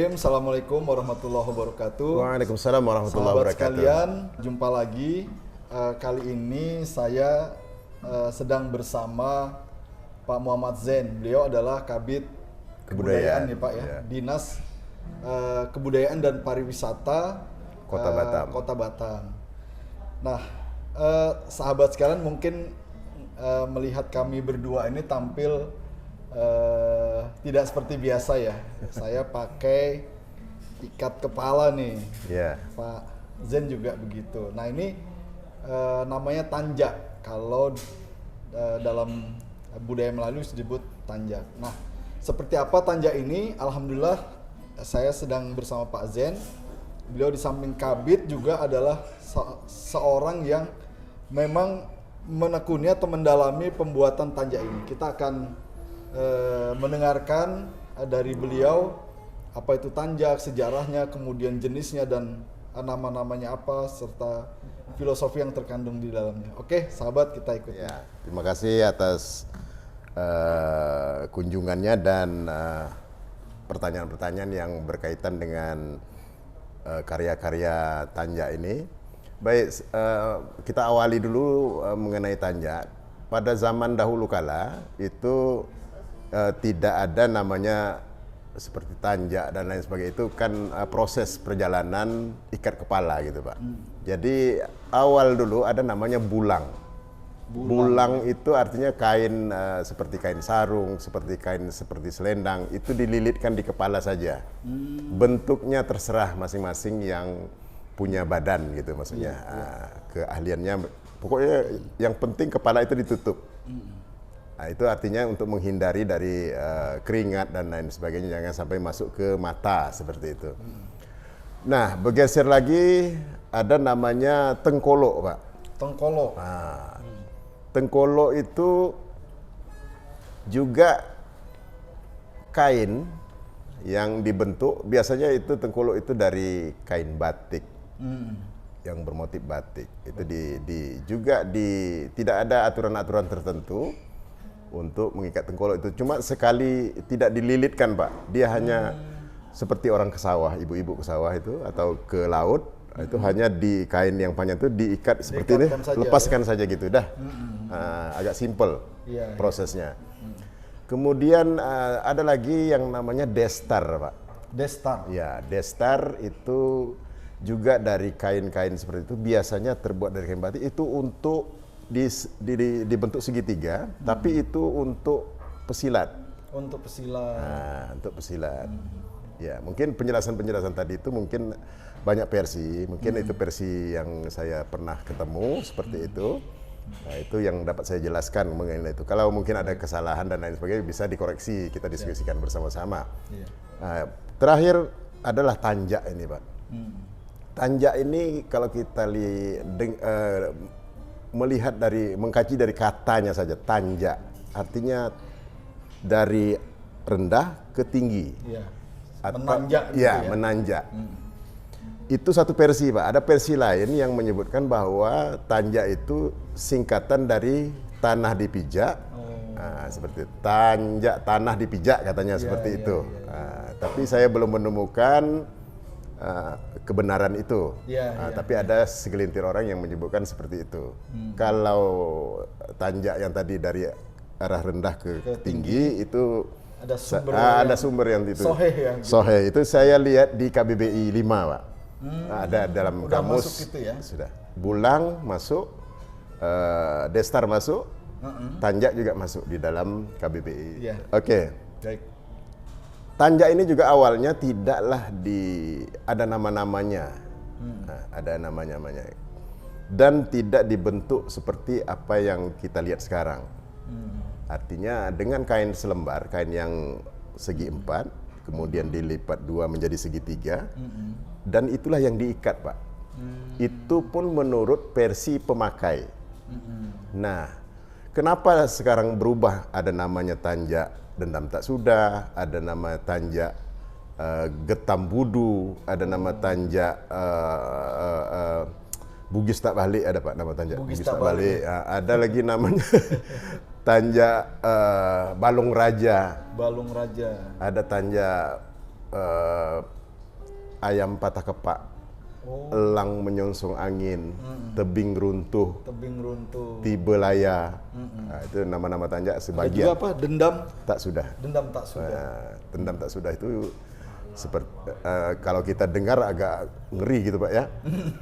Bismillahirrahmanirrahim. Assalamualaikum warahmatullahi wabarakatuh. Waalaikumsalam warahmatullahi Sahabat wabarakatuh. sekalian, jumpa lagi. Kali ini saya sedang bersama Pak Muhammad Zain. Beliau adalah Kabid Kebudayaan nih Pak ya, Dinas Kebudayaan dan Pariwisata Kota Batam. Nah, sahabat sekalian mungkin melihat kami berdua ini tampil tidak seperti biasa ya. Saya pakai ikat kepala nih. Pak Zain juga begitu. Nah ini namanya tanjak. Kalau dalam budaya Melayu disebut tanjak. Nah seperti apa tanjak ini? Alhamdulillah saya sedang bersama Pak Zain. Beliau di samping kabid juga adalah seorang yang memang menekuni atau mendalami pembuatan tanjak ini. Kita akan mendengarkan dari beliau apa itu tanjak, sejarahnya, kemudian jenisnya dan nama-namanya apa serta filosofi yang terkandung di dalamnya. Oke, sahabat, kita ikuti. Ya, terima kasih atas kunjungannya dan pertanyaan-pertanyaan yang berkaitan dengan karya-karya tanjak ini. Baik, kita awali dulu mengenai tanjak. Pada zaman dahulu kala itu tidak ada namanya seperti tanjak dan lain sebagainya, itu kan proses perjalanan ikat kepala gitu Pak. Jadi awal dulu ada namanya bulang. Bulang itu artinya kain seperti kain sarung, seperti kain seperti selendang, itu dililitkan di kepala saja. Bentuknya terserah masing-masing yang punya badan gitu maksudnya. Keahliannya pokoknya yang penting kepala itu ditutup. Nah, itu artinya untuk menghindari dari keringat dan lain sebagainya, jangan sampai masuk ke mata seperti itu. Nah, bergeser lagi ada namanya tengkolok, Pak. Tengkolok. Nah, tengkolok itu juga kain yang dibentuk, biasanya itu tengkolok itu dari kain batik. Yang bermotif batik. Itu tidak ada aturan-aturan tertentu untuk mengikat tengkolok itu, cuma sekali tidak dililitkan Pak, dia hanya seperti orang ke sawah, ibu-ibu ke sawah itu atau ke laut, itu hanya di kain yang panjang itu diikat seperti ini, lepaskan saja gitu, dah. Agak simple prosesnya. Kemudian ada lagi yang namanya destar Pak. Destar. Ya, destar itu juga dari kain-kain seperti itu, biasanya terbuat dari kain batik, itu untuk dibentuk segitiga, tapi itu untuk pesilat. Untuk pesilat. Nah, untuk pesilat. Ya, mungkin penjelasan-penjelasan tadi itu mungkin banyak versi. Mungkin itu versi yang saya pernah ketemu seperti itu. Nah, itu yang dapat saya jelaskan mengenai itu. Kalau mungkin ada kesalahan dan lain sebagainya bisa dikoreksi, kita diskusikan bersama-sama. Nah, terakhir adalah tanjak ini, Pak. Tanjak ini kalau kita melihat mengkaji dari katanya saja, tanjak artinya dari rendah ke tinggi. Menanjak. Menanjak. Itu satu versi Pak. Ada versi lain yang menyebutkan bahwa tanjak itu singkatan dari tanah dipijak. Nah, seperti itu. Tanjak, tanah dipijak katanya seperti itu. Nah, tapi saya belum menemukan kebenaran itu, tapi ada segelintir orang yang menyebutkan seperti itu. Kalau tanjak yang tadi dari arah rendah ke tinggi itu ada sumber yang itu. Soheh itu saya lihat di KBBI 5 Pak. Ada dalam kamus masuk gitu ya? Sudah. Bulang masuk, destar masuk, tanjak juga masuk di dalam KBBI. Oke. Baik. Tanjak ini juga awalnya tidaklah ada nama-namanya, ada nama-namanya, dan tidak dibentuk seperti apa yang kita lihat sekarang. Artinya dengan kain selembar, kain yang segi 4, kemudian dilipat 2 menjadi segitiga, dan itulah yang diikat Pak. Itu pun menurut versi pemakai. Nah, kenapa sekarang berubah? Ada namanya tanjak Dendam Tak Sudah, ada nama tanjak Getam Budu, ada nama tanjak Bugis Tak Balik, ada Pak nama tanjak Bugis Tak Balik. Ada lagi namanya tanjak Balung Raja. Balung Raja. Ada tanjak eh, ayam patah kepak, elang menyongsong angin, tebing runtuh, tibe laya. Nah, itu nama-nama tanjak Ada sebagian. juga apa? Dendam Tak sudah. Dendam tak sudah itu seperti kalau kita dengar agak ngeri gitu Pak ya.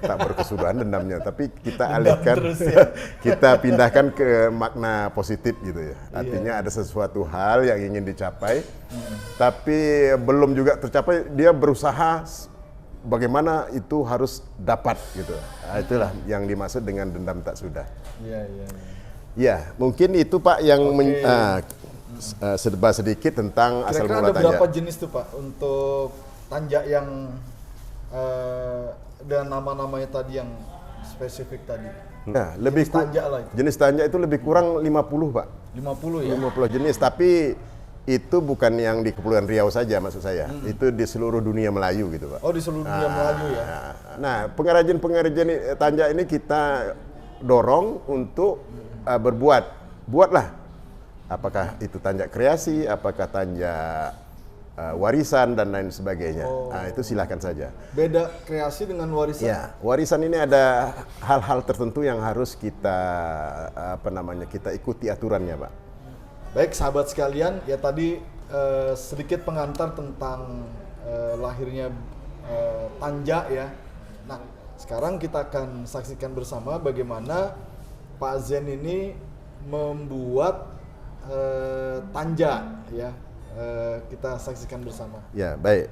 Tak berkesudahan dendamnya, tapi kita alihkan terus ya. kita pindahkan ke makna positif gitu ya. Artinya ada sesuatu hal yang ingin dicapai tapi belum juga tercapai, dia berusaha bagaimana itu harus dapat gitu. Nah, itulah yang dimaksud dengan dendam tak sudah. Ya, mungkin itu Pak yang serba sedikit tentang asal Kira-kira mula ada tanjak. berapa jenis tuh Pak untuk tanjak yang dengan nama-namanya tadi yang spesifik tadi? Nah, lebih Jenis tanjak lah itu. jenis tanjak itu lebih kurang 50 Pak. 50 ya? 50 jenis, tapi itu bukan yang di Kepulauan Riau saja maksud saya. Itu di seluruh dunia Melayu gitu Pak. Oh, di seluruh dunia Melayu ya? Nah, pengrajin-pengrajin tanjak ini kita dorong untuk buatlah. Apakah itu tanjak kreasi, apakah tanjak warisan dan lain sebagainya. Nah, itu silahkan saja. Beda kreasi dengan warisan? Ya, warisan ini ada hal-hal tertentu yang harus kita kita ikuti aturannya, Pak. Baik sahabat sekalian, ya tadi sedikit pengantar tentang lahirnya tanjak ya. Nah, sekarang kita akan saksikan bersama bagaimana Pak Zen ini membuat tanjak ya. Kita saksikan bersama. Ya, baik.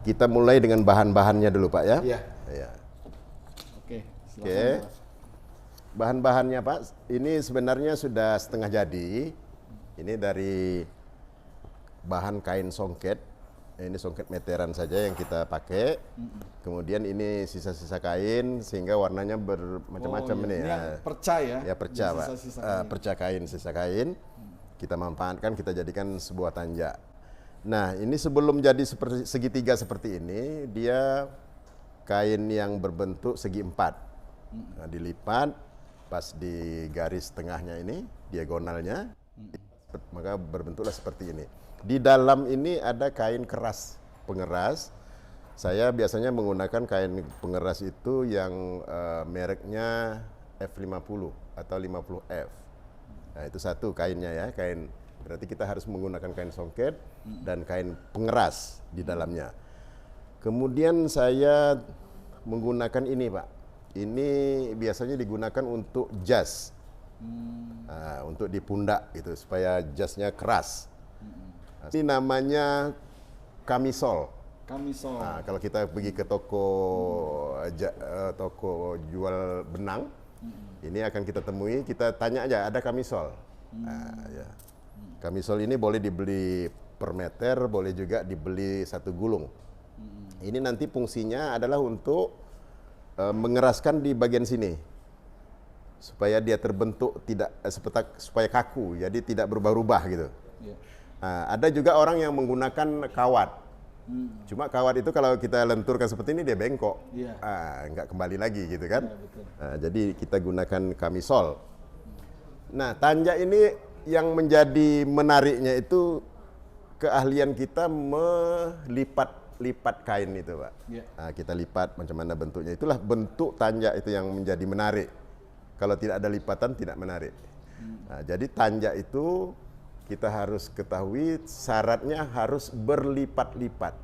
Kita mulai dengan bahan-bahannya dulu, Pak ya. Iya. Ya. Oke. Oke. Bahan-bahannya, Pak, ini sebenarnya sudah setengah jadi. Ini dari bahan kain songket. Ini songket meteran saja yang kita pakai. Kemudian ini sisa-sisa kain sehingga warnanya bermacam-macam ini ya. Perca ya. Ya, perca, Pak. Sisa-sisa kain. Perca kain, sisa kain. Kita manfaatkan, kita jadikan sebuah tanjak. Nah, ini sebelum jadi seperti segitiga seperti ini, dia kain yang berbentuk segi empat. Nah, dilipat pas di garis tengahnya ini, diagonalnya, maka berbentuklah seperti ini. Di dalam ini ada kain keras, pengeras. Saya biasanya menggunakan kain pengeras itu yang mereknya F50 atau 50F. Nah, itu satu kainnya ya, kain. Berarti kita harus menggunakan kain songket dan kain pengeras di dalamnya. Kemudian saya menggunakan ini, Pak. Ini biasanya digunakan untuk jas. Nah, untuk di pundak gitu supaya jasnya keras. Nah, ini namanya kamisol. Nah, kalau kita pergi ke toko jual benang, ini akan kita temui, kita tanya aja ada kamisol. Nah, ya. Kamisol ini boleh dibeli per meter, boleh juga dibeli satu gulung. Ini nanti fungsinya adalah untuk mengeraskan di bagian sini supaya dia terbentuk supaya kaku, jadi tidak berubah-ubah gitu. Nah, ada juga orang yang menggunakan kawat. Cuma kawat itu kalau kita lenturkan seperti ini dia bengkok, nggak kembali lagi gitu kan. Nah, jadi kita gunakan kamisol. Nah, tanjak ini yang menjadi menariknya itu keahlian kita melipat kain itu, Pak. Nah, kita lipat macam mana bentuknya, itulah bentuk tanjak itu yang menjadi menarik. Kalau tidak ada lipatan tidak menarik. Nah, jadi tanjak itu kita harus ketahui syaratnya harus berlipat-lipat.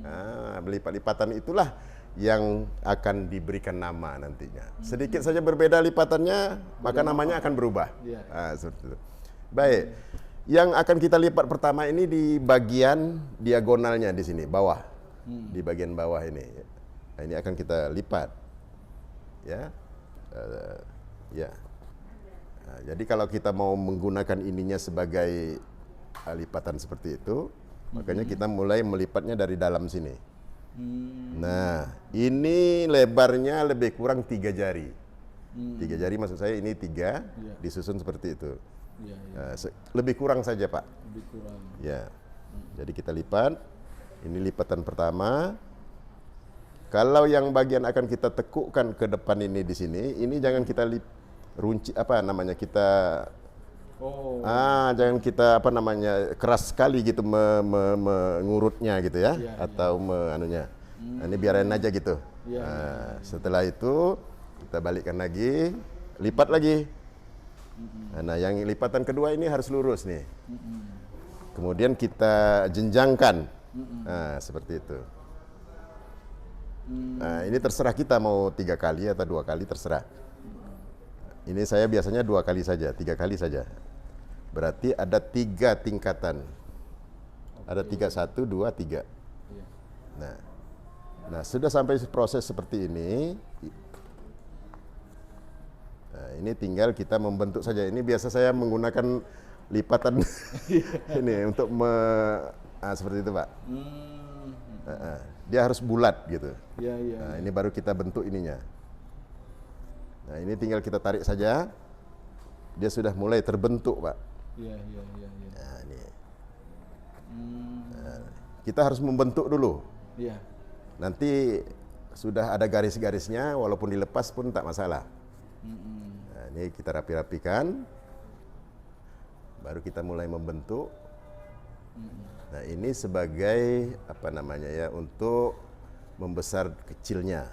Nah, berlipat-lipatan itulah yang akan diberikan nama nantinya. Sedikit saja berbeda lipatannya, maka namanya akan berubah. Nah, seperti itu. Baik, yang akan kita lipat pertama ini di bagian diagonalnya di sini, bawah. Di bagian bawah ini. Nah, ini akan kita lipat. Ya. Ya. Nah, jadi kalau kita mau menggunakan ininya sebagai lipatan seperti itu, makanya kita mulai melipatnya dari dalam sini. Nah, ini lebarnya lebih kurang 3 jari. 3 jari maksud saya ini 3, disusun seperti itu. Nah, lebih kurang saja, Pak. Lebih kurang. Ya. Jadi kita lipat. Ini lipatan pertama. Kalau yang bagian akan kita tekukkan ke depan ini di sini, ini jangan kita runci kita Jangan kita apa namanya keras sekali gitu mengurutnya gitu ya, atau anunya. Nah, ini biarin aja gitu. Setelah itu kita balikkan lagi, lipat lagi. Nah, yang lipatan kedua ini harus lurus nih. Kemudian kita jenjangkan. Nah, seperti itu. Nah, ini terserah kita mau 3 kali atau 2 kali, terserah. Ini saya biasanya 2 kali saja, 3 kali saja. Berarti ada 3 tingkatan. Ada 3, 1, 2, 3. Nah, sudah sampai proses seperti ini. Nah, ini tinggal kita membentuk saja. Ini biasa saya menggunakan lipatan ini untuk seperti itu, Pak. Dia harus bulat gitu. Nah, ini baru kita bentuk ininya. Nah, ini tinggal kita tarik saja. Dia sudah mulai terbentuk, Pak. Nah, ini. Nah, kita harus membentuk dulu. Nanti sudah ada garis-garisnya, walaupun dilepas pun tak masalah. Nah, ini kita rapi-rapikan, baru kita mulai membentuk. Nah, ini sebagai apa namanya ya, untuk membesar kecilnya.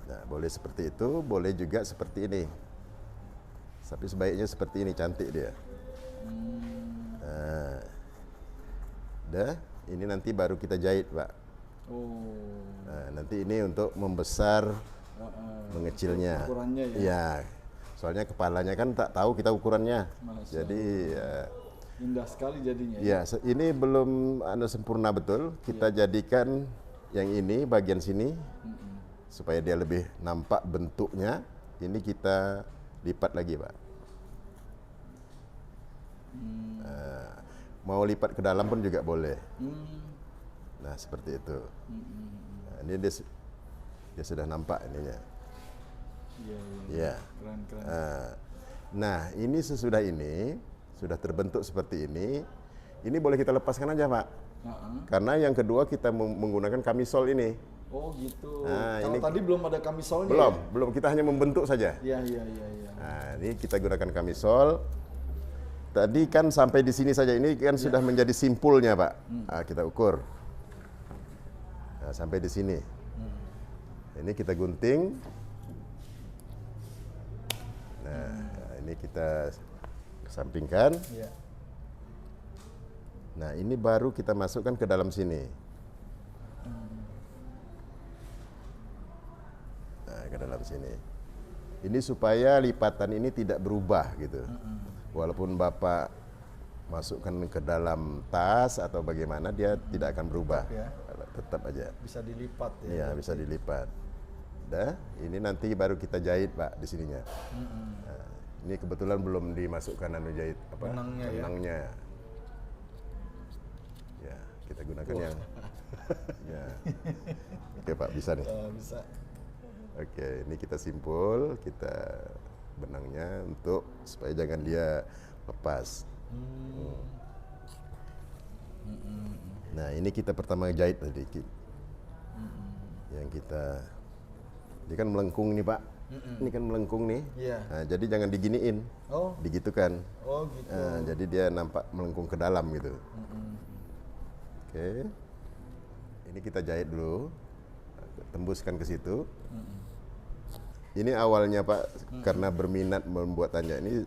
Nah, boleh seperti itu, boleh juga seperti ini. Tapi sebaiknya seperti ini, cantik dia. Nah, dah, ini nanti baru kita jahit, Pak. Nah, nanti ini untuk membesar, mengecilnya. Ukurannya ya. Iya, soalnya kepalanya kan tak tahu kita ukurannya. Jadi indah sekali jadinya. Ya, ini belum sempurna betul. Kita jadikan yang ini bagian sini supaya dia lebih nampak bentuknya. Ini kita lipat lagi, Pak. Mau lipat ke dalam pun juga boleh. Nah, seperti itu. Nah, ini dia sudah nampak ininya. Ya. Keren. Nah, ini sesudah ini sudah terbentuk seperti ini boleh kita lepaskan aja, Pak. Karena yang kedua kita menggunakan kamisol ini. Oh gitu. Nah, kalau ini tadi belum ada kamisolnya. Belum. Kita hanya membentuk saja. Iya. Nah, ini kita gunakan kamisol. Tadi kan sampai di sini saja. Ini kan sudah menjadi simpulnya, Pak. Nah, kita ukur. Nah, sampai di sini. Ini kita gunting. Nah, ini kita kesampingkan. Nah, ini baru kita masukkan ke dalam sini. Nah, ke dalam sini. Ini supaya lipatan ini tidak berubah gitu. Walaupun Bapak masukkan ke dalam tas atau bagaimana, dia tidak akan berubah. Tetap aja. Bisa dilipat ya. Iya, bisa dilipat. Dah, ini nanti baru kita jahit, Pak, di sininya. Nah, ini kebetulan belum dimasukkan jahit benangnya. Ya, kita gunakan yang. Ya. Oke, Pak, bisa nih. Bisa. Oke, ini kita simpul, kita benangnya untuk supaya jangan dia lepas. Nah, ini kita pertama jahit tadi. Yang kita, ini kan melengkung nih, Pak. Ini kan melengkung nih. Nah, jadi jangan diginiin. Digitukan. Gitu. Nah, jadi dia nampak melengkung ke dalam gitu. Oke. Ini kita jahit dulu. Tembuskan ke situ. Ini awalnya, Pak, karena berminat membuat tanja ini,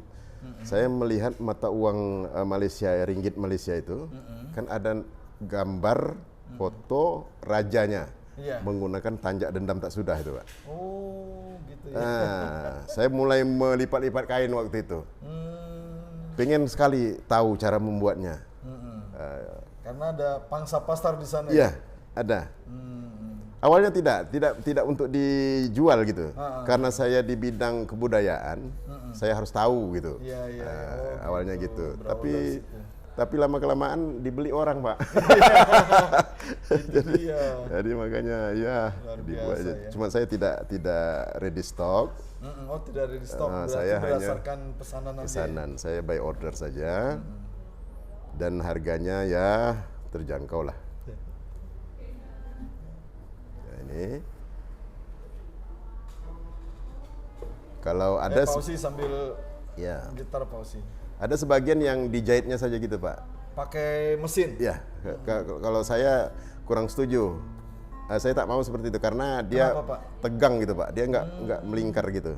saya melihat mata uang Malaysia, ringgit Malaysia itu, kan ada gambar foto rajanya menggunakan tanjak dendam tak sudah itu, Pak. Gitu ya. Nah, saya mulai melipat-lipat kain waktu itu. Pengen sekali tahu cara membuatnya. Karena ada pangsa pasar di sana. Iya, ada. Awalnya tidak untuk dijual gitu. Karena saya di bidang kebudayaan, saya harus tahu gitu. Awalnya gitu. Tapi lama-kelamaan dibeli orang, Pak. jadi makanya dibuat aja. Cuma saya tidak ready stock. Tidak ready stock. Berarti saya berdasarkan hanya pesanan. Saya by order saja. Dan harganya ya terjangkau lah. Ini Kalau ada pausi sambil ya, gitar pausi. ada sebagian yang dijahitnya saja gitu Pak. Pakai mesin? Ya, kalau saya kurang setuju. Saya tak mau seperti itu karena dia Kenapa, Pak? tegang gitu Pak. Dia nggak melingkar gitu.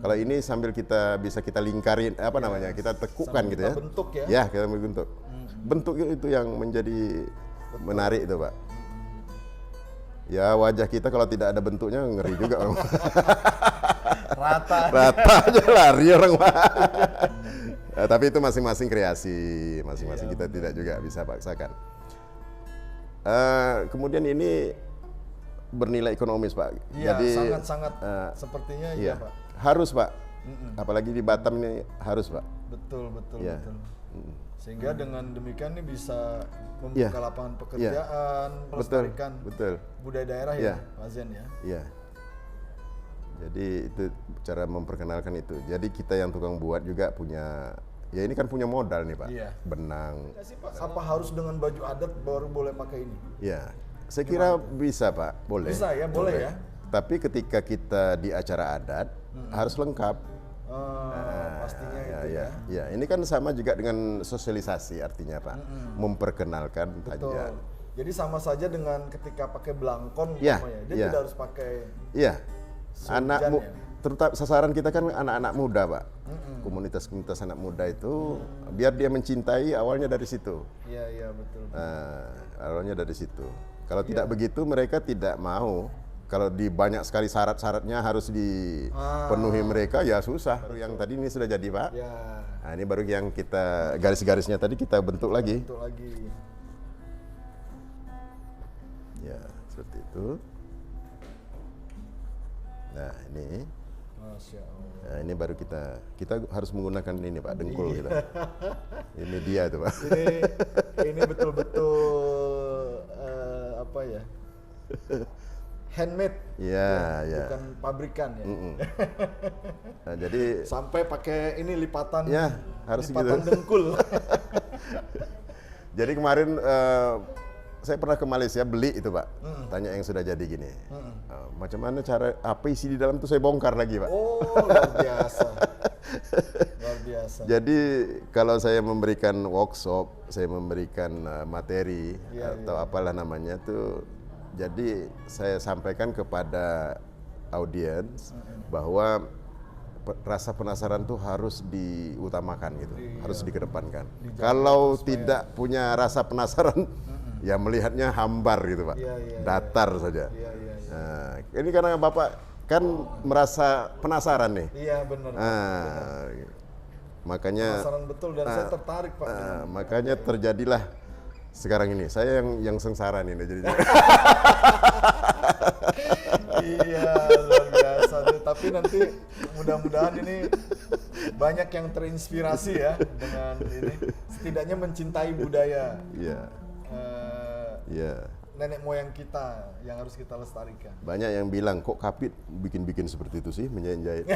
Kalau ini sambil bisa kita lingkarin namanya, kita tekukan gitu ya. Kita bentuk ya? Ya, kita bentuk. Bentuk itu yang menjadi menarik itu Pak. Ya wajah kita kalau tidak ada bentuknya ngeri juga. Rata. Rata aja lari orang Pak. Tapi itu masing-masing kreasi, masing-masing kita tidak juga bisa paksakan. Kemudian ini bernilai ekonomis Pak. Iya, Jadi sangat-sangat sepertinya iya Pak. Harus Pak. Apalagi di Batam ini harus Pak. Betul. Ya. Sehingga dengan demikian ini bisa membuka lapangan pekerjaan, melestarikan budaya daerah ya, Pak Zen ya. Iya. Jadi itu cara memperkenalkan itu. Jadi kita yang tukang buat juga punya, ya ini kan punya modal nih Pak. Iya. Benang. Apa harus dengan baju adat baru boleh pakai ini? Ya, saya kira bisa Pak, boleh. Bisa ya, boleh ya. Tapi ketika kita di acara adat harus lengkap. Pastinya itu ya. Ya, ini kan sama juga dengan sosialisasi artinya Pak, memperkenalkan Tanjak. Jadi sama saja dengan ketika pakai belangkon, dia tidak harus pakai. Iya, terutama sasaran kita kan anak-anak muda Pak, komunitas-komunitas anak muda itu biar dia mencintai awalnya dari situ. Iya betul. Awalnya dari situ. Kalau tidak begitu mereka tidak mau. Kalau di banyak sekali syarat-syaratnya harus dipenuhi mereka, ya susah. Baru yang tadi ini sudah jadi Pak. Ya. Nah, ini baru yang kita garis-garisnya tadi kita bentuk lagi. Ya, seperti itu. Nah, ini. Masya Allah. Nah, ini baru kita harus menggunakan ini Pak, dengkul kita. Ini dia tuh Pak. Ini betul-betul apa ya? Handmade, ya. Bukan pabrikan ya. Nah, jadi sampai pakai ini lipatan, harus lipatan gitu. dengkul. Jadi kemarin saya pernah ke Malaysia beli itu Pak, tanya yang sudah jadi gini, macam mana cara apa isi di dalam itu saya bongkar lagi Pak. Oh luar biasa, luar biasa. Jadi kalau saya memberikan workshop, saya memberikan materi atau apalah namanya tuh. Jadi saya sampaikan kepada audiens bahwa rasa penasaran tuh harus diutamakan gitu, harus dikedepankan. Kalau tidak punya rasa penasaran, ya melihatnya hambar gitu Pak, datar saja. Nah, ini karena Bapak kan merasa penasaran nih. Iya benar. Makanya penasaran betul dan saya tertarik Pak. Makanya terjadilah sekarang ini saya yang sengsara nih jadinya. Iya luar biasa tuh. Tapi nanti mudah-mudahan ini banyak yang terinspirasi ya dengan ini, setidaknya mencintai budaya. Nenek moyang kita yang harus kita lestarikan. Banyak yang bilang kok Kapit bikin-bikin seperti itu sih, menjahit-jahit.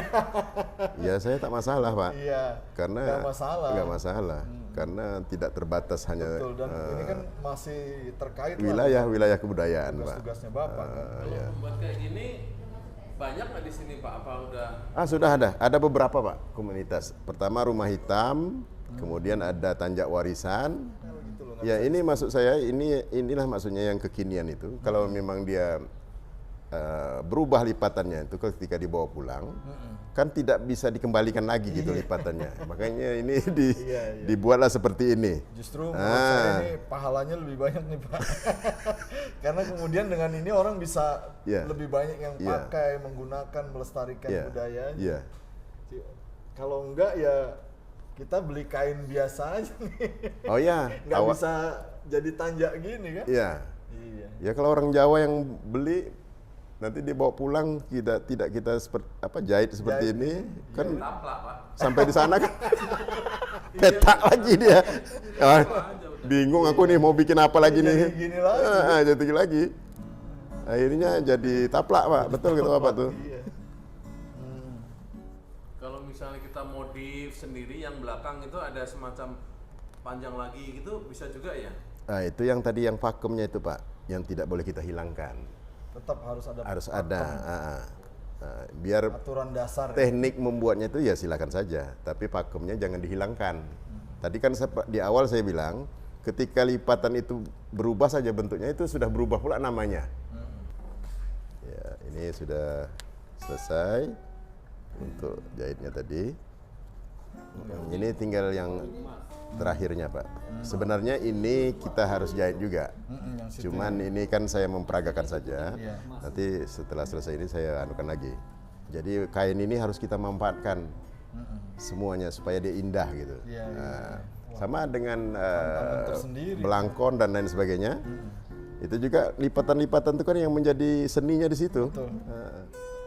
Ya saya tak masalah Pak. Iya. Karena nggak masalah. Karena tidak terbatas hanya. Betul, dan ini kan masih terkait wilayah kebudayaan Pak. Tugas-tugasnya Bapak. Kalau membuat kayak gini banyak nggak di sini Pak? Apa udah? Sudah ada beberapa Pak komunitas. Pertama Rumah Hitam, kemudian ada Tanjak Warisan. Ya ini maksud saya, inilah maksudnya yang kekinian itu. Kalau memang dia berubah lipatannya itu ketika dibawa pulang, kan tidak bisa dikembalikan lagi gitu lipatannya. Makanya ini dibuatlah seperti ini. Justru menurut saya ini pahalanya lebih banyak nih Pak. Karena kemudian dengan ini orang bisa lebih banyak yang pakai, menggunakan, melestarikan budayanya. Kalau enggak ya kita beli kain biasa aja nih. Oh ya, nggak bisa jadi tanjak gini kan? Iya. Ya kalau orang Jawa yang beli nanti dibawa pulang tidak kita jahit seperti ini kan sampai di sana kan petak lagi dia. Bingung aku nih mau bikin apa lagi nih. Jadi lagi. Akhirnya jadi taplak Pak, betul kata Bapak tuh. Misalnya kita modif sendiri yang belakang itu ada semacam panjang lagi gitu bisa juga ya? Nah itu yang tadi yang pakemnya itu Pak, yang tidak boleh kita hilangkan. Tetap harus ada. Harus ada. Nah, biar aturan dasar. teknik membuatnya itu ya silakan saja, tapi pakemnya jangan dihilangkan. Tadi kan di awal saya bilang, ketika lipatan itu berubah saja bentuknya itu sudah berubah pula namanya. Ya, ini sudah selesai untuk jahitnya tadi. Ini tinggal yang terakhirnya, Pak. Sebenarnya ini kita harus jahit juga. Cuman ini kan saya memperagakan saja. Nanti setelah selesai ini saya anukan lagi. Jadi kain ini harus kita manfaatkan semuanya supaya dia indah gitu. Nah, sama dengan belangkon dan lain sebagainya. Itu juga lipatan-lipatan itu kan yang menjadi seninya di situ.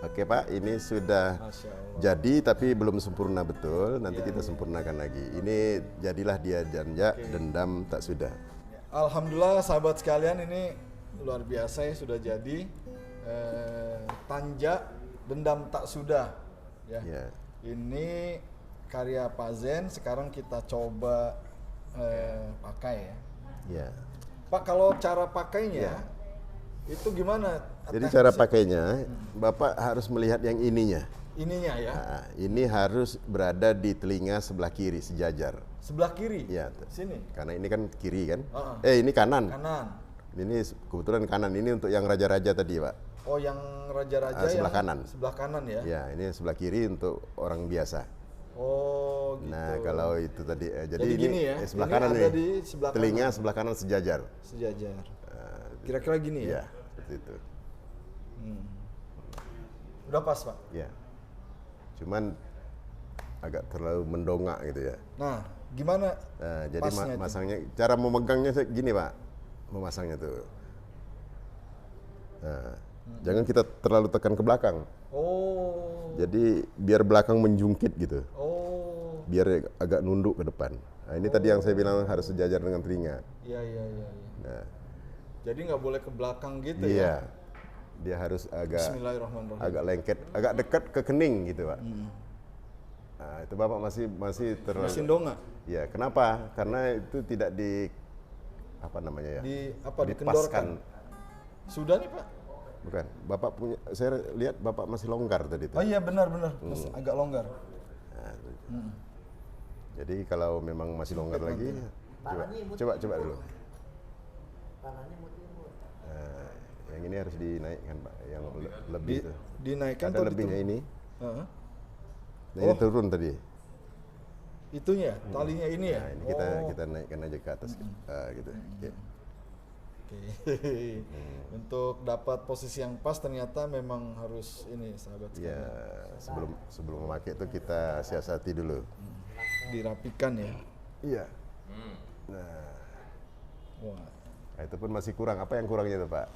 Oke Pak, ini sudah jadi tapi belum sempurna betul. Nanti kita sempurnakan lagi. Ini jadilah dia janja dendam tak sudah. Alhamdulillah sahabat sekalian, ini luar biasa ya, sudah jadi tanja dendam tak sudah. Ya. Ini karya Pak Zen. Sekarang kita coba pakai ya. Ya. Pak, kalau cara pakainya itu gimana? Jadi cara pakainya, Bapak harus melihat yang ininya. Ininya ya? Nah, ini harus berada di telinga sebelah kiri, sejajar. Sebelah kiri? Ya. Sini? Karena ini kan kiri kan? Ini kanan. Kanan. Ini kebetulan kanan, ini untuk yang raja-raja tadi Pak. Oh, yang raja-raja sebelah yang kanan. Sebelah kanan ya? Ya, ini sebelah kiri untuk orang biasa. Oh gitu. Nah kalau itu tadi, jadi ini gini ya? sebelah Ini kanan ada nih, di sebelah telinga kanan. sebelah kanan sejajar. Sejajar. Kira-kira gini ya? Ya, seperti itu. Udah pas Pak? Ya, cuman agak terlalu mendongak gitu ya. Nah, gimana Nah, jadi pasnya itu? masangnya, cara memegangnya gini Pak, memasangnya tuh. Nah, jangan kita terlalu tekan ke belakang. Oh. Jadi biar belakang menjungkit gitu. Oh. Biar agak nunduk ke depan. Nah, ini tadi yang saya bilang harus sejajar dengan telinga. Iya. Nah, jadi nggak boleh ke belakang gitu iya. ya? Dia harus agak Bismillahirrahmanirrahim. agak lengket, agak dekat ke kening gitu Pak. Nah, itu Bapak masih terlalu. Mesin dongak? Ya, kenapa? Karena itu tidak di apa namanya ya? Dikendorkan. Sudah nih Pak? Bukan. Bapak punya, saya lihat Bapak masih longgar tadi itu. Oh iya benar. Masih agak longgar. Nah, jadi kalau memang masih longgar lagi, coba dulu. Nah, yang ini harus dinaikkan Pak, yang lebih itu. Dinaikkan Ada atau lebihnya diturun? ini. Nah, ini turun tadi. Itunya, talinya ini ya? Nah, ini kita naikkan aja ke atas, gitu. Ya. Oke. Untuk dapat posisi yang pas ternyata memang harus ini sahabat sekalian. Ya, sebelum memakai itu kita siasati dulu. Dirapikan ya. Iya. Nah, Wah. itu pun masih kurang. Apa yang kurangnya itu Pak?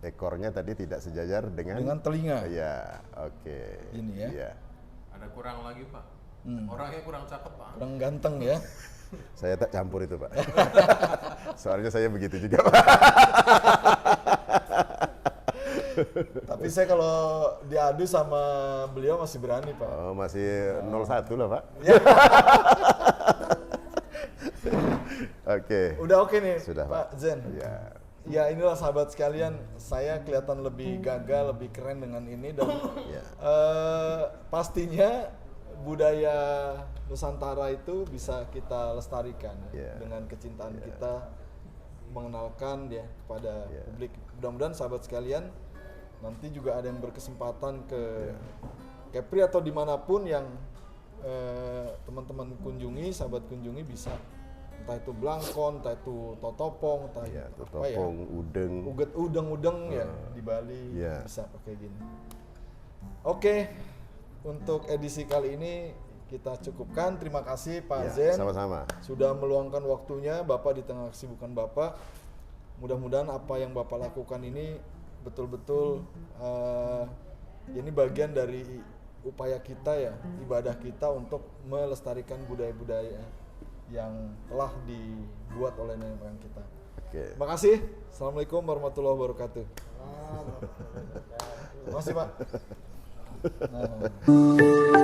Ekornya tadi tidak sejajar dengan telinga. Iya, oke. Ini ya. Iya. Ada kurang lagi Pak. Orangnya kurang cakep Pak. Kurang ganteng ya. Saya tak campur itu Pak. Soalnya saya begitu juga Pak. Tapi saya kalau diadu sama beliau masih berani Pak. Oh, masih 01 lah Pak. Oke. Udah oke nih Sudah Pak Zen. Ya. Ya inilah sahabat sekalian, saya kelihatan lebih gagah, lebih keren dengan ini dan pastinya budaya Nusantara itu bisa kita lestarikan dengan kecintaan kita, mengenalkan ya kepada publik. Mudah-mudahan sahabat sekalian nanti juga ada yang berkesempatan ke Kepri atau dimanapun yang teman-teman kunjungi, sahabat kunjungi bisa, entah itu belangkon, entah itu totopong, entah totopong, udeng, udeng ya di Bali bisa pakai gini. Oke, untuk edisi kali ini kita cukupkan. Terima kasih Pak Zen. Sama-sama. Sudah meluangkan waktunya Bapak di tengah kesibukan Bapak. Mudah-mudahan apa yang Bapak lakukan ini betul-betul ini bagian dari upaya kita ya, ibadah kita untuk melestarikan budaya-budaya yang telah dibuat oleh nenek moyang kita. Oke. Terima kasih. Assalamualaikum warahmatullahi wabarakatuh. Terima kasih Pak. Nah.